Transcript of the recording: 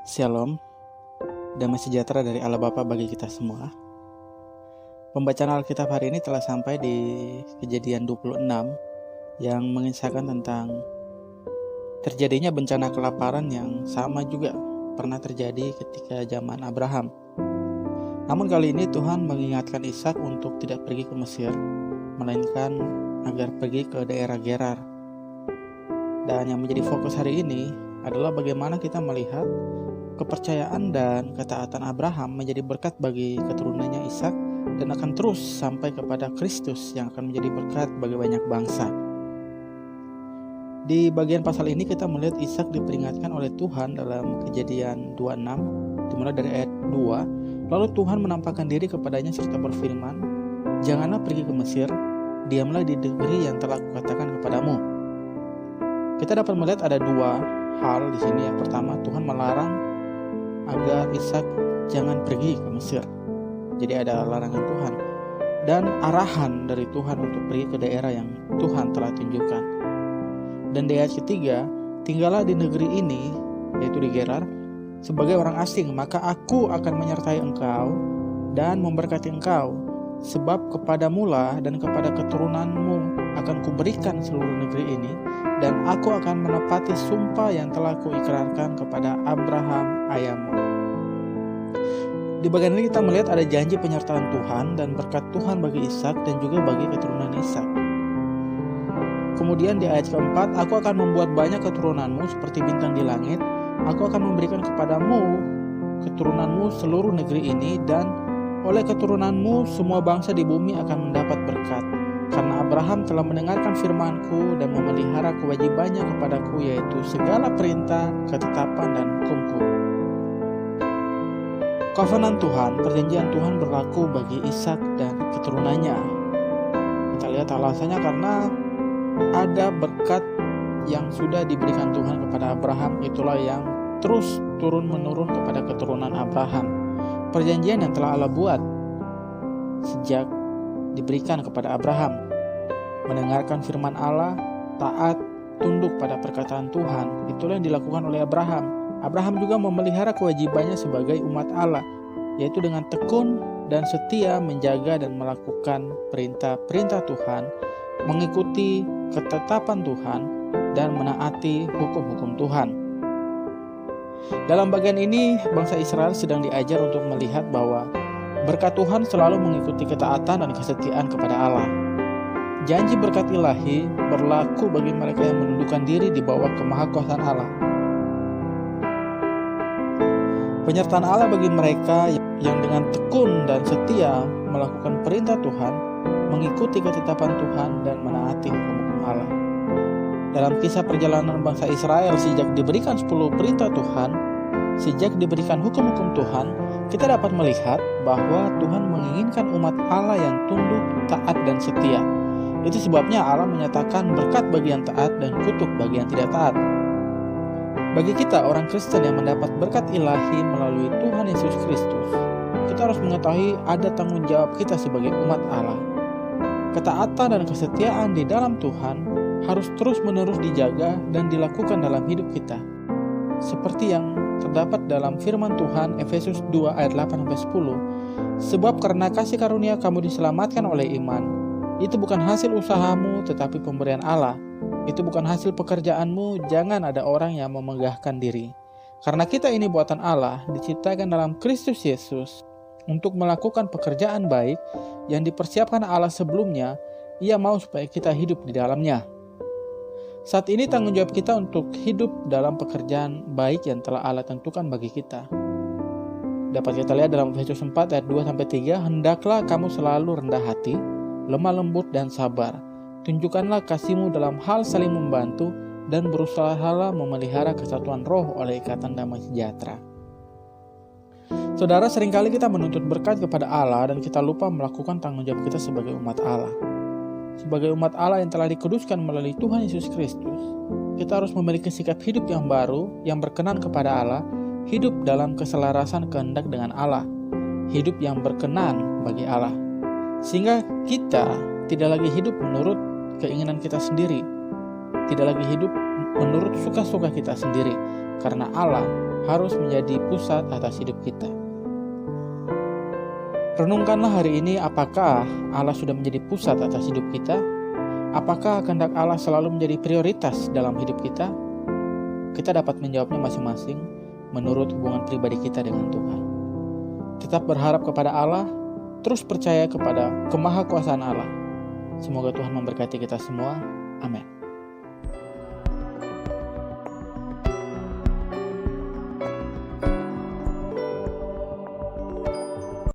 Shalom, damai sejahtera dari Allah Bapa bagi kita semua. Pembacaan Alkitab hari ini telah sampai di Kejadian 26 yang mengisahkan tentang terjadinya bencana kelaparan yang sama juga pernah terjadi ketika zaman Abraham. Namun kali ini Tuhan mengingatkan Ishak untuk tidak pergi ke Mesir, melainkan agar pergi ke daerah Gerar. Dan yang menjadi fokus hari ini adalah bagaimana kita melihat kepercayaan dan ketaatan Abraham menjadi berkat bagi keturunannya Ishak dan akan terus sampai kepada Kristus yang akan menjadi berkat bagi banyak bangsa. Di bagian pasal ini kita melihat Ishak diperingatkan oleh Tuhan dalam Kejadian 26 dimulai dari ayat 2. Lalu Tuhan menampakkan diri kepadanya serta berfirman, "Janganlah pergi ke Mesir, diamlah di negeri yang telah kukatakan kepadamu." Kita dapat melihat ada dua hal di sini. Yang pertama, Tuhan melarang agar Ishak jangan pergi ke Mesir. Jadi ada larangan Tuhan dan arahan dari Tuhan untuk pergi ke daerah yang Tuhan telah tunjukkan. Dan di ayat ketiga, "Tinggallah di negeri ini," yaitu di Gerar, "sebagai orang asing, maka aku akan menyertai engkau dan memberkati engkau, sebab kepadamulah dan kepada keturunanmu akan kuberikan seluruh negeri ini, dan aku akan menepati sumpah yang telah kuikrarkan kepada Abraham ayahmu." Di bagian ini kita melihat ada janji penyertaan Tuhan dan berkat Tuhan bagi Ishak dan juga bagi keturunan Ishak. Kemudian di ayat keempat, "Aku akan membuat banyak keturunanmu seperti bintang di langit. Aku akan memberikan kepadamu keturunanmu seluruh negeri ini, dan oleh keturunanmu semua bangsa di bumi akan mendapat berkat. Karena Abraham telah mendengarkan firman-Ku dan memelihara kewajibannya kepadaku, yaitu segala perintah, ketetapan, dan hukum-Ku." Covenant Tuhan, perjanjian Tuhan berlaku bagi Ishak dan keturunannya. Kita lihat alasannya karena ada berkat yang sudah diberikan Tuhan kepada Abraham, itulah yang terus turun-menurun kepada keturunan Abraham. Perjanjian yang telah Allah buat sejak diberikan kepada Abraham. Mendengarkan firman Allah, taat, tunduk pada perkataan Tuhan, itulah yang dilakukan oleh Abraham. Abraham juga memelihara kewajibannya sebagai umat Allah, yaitu dengan tekun dan setia menjaga dan melakukan perintah-perintah Tuhan, mengikuti ketetapan Tuhan, dan menaati hukum-hukum Tuhan. Dalam bagian ini, bangsa Israel sedang diajar untuk melihat bahwa berkat Tuhan selalu mengikuti ketaatan dan kesetiaan kepada Allah. Janji berkat ilahi berlaku bagi mereka yang menundukkan diri di bawah kemahakuasaan Allah. Penyertaan Allah bagi mereka yang dengan tekun dan setia melakukan perintah Tuhan, mengikuti ketetapan Tuhan, dan menaati hukum-hukum Allah. Dalam kisah perjalanan bangsa Israel sejak diberikan 10 perintah Tuhan, sejak diberikan hukum-hukum Tuhan, kita dapat melihat bahwa Tuhan menginginkan umat Allah yang tunduk, taat, dan setia. Itu sebabnya Allah menyatakan berkat bagi yang taat dan kutuk bagi yang tidak taat. Bagi kita orang Kristen yang mendapat berkat ilahi melalui Tuhan Yesus Kristus, kita harus mengetahui ada tanggung jawab kita sebagai umat Allah. Ketaatan dan kesetiaan di dalam Tuhan harus terus-menerus dijaga dan dilakukan dalam hidup kita. Seperti yang terdapat dalam firman Tuhan Efesus 2 ayat 8-10, "Sebab karena kasih karunia kamu diselamatkan oleh iman. Itu bukan hasil usahamu tetapi pemberian Allah. Itu bukan hasil pekerjaanmu, jangan ada orang yang memegahkan diri. Karena kita ini buatan Allah, diciptakan dalam Kristus Yesus untuk melakukan pekerjaan baik yang dipersiapkan Allah sebelumnya. Ia mau supaya kita hidup di dalamnya." Saat ini tanggung jawab kita untuk hidup dalam pekerjaan baik yang telah Allah tentukan bagi kita. Dapat kita lihat dalam Efesus 4 ayat 2-3, "Hendaklah kamu selalu rendah hati, lemah lembut, dan sabar. Tunjukkanlah kasihmu dalam hal saling membantu, dan berusahalah memelihara kesatuan roh oleh ikatan damai sejahtera." Saudara, seringkali kita menuntut berkat kepada Allah dan kita lupa melakukan tanggung jawab kita sebagai umat Allah. Sebagai umat Allah yang telah dikuduskan melalui Tuhan Yesus Kristus, kita harus memiliki sikap hidup yang baru, yang berkenan kepada Allah, hidup dalam keselarasan kehendak dengan Allah, hidup yang berkenan bagi Allah. Sehingga kita tidak lagi hidup menurut keinginan kita sendiri, tidak lagi hidup menurut suka-suka kita sendiri, karena Allah harus menjadi pusat atas hidup kita. Renungkanlah hari ini, apakah Allah sudah menjadi pusat atas hidup kita? Apakah kehendak Allah selalu menjadi prioritas dalam hidup kita? Kita dapat menjawabnya masing-masing menurut hubungan pribadi kita dengan Tuhan. Tetap berharap kepada Allah, terus percaya kepada kemahakuasaan Allah. Semoga Tuhan memberkati kita semua. Amin.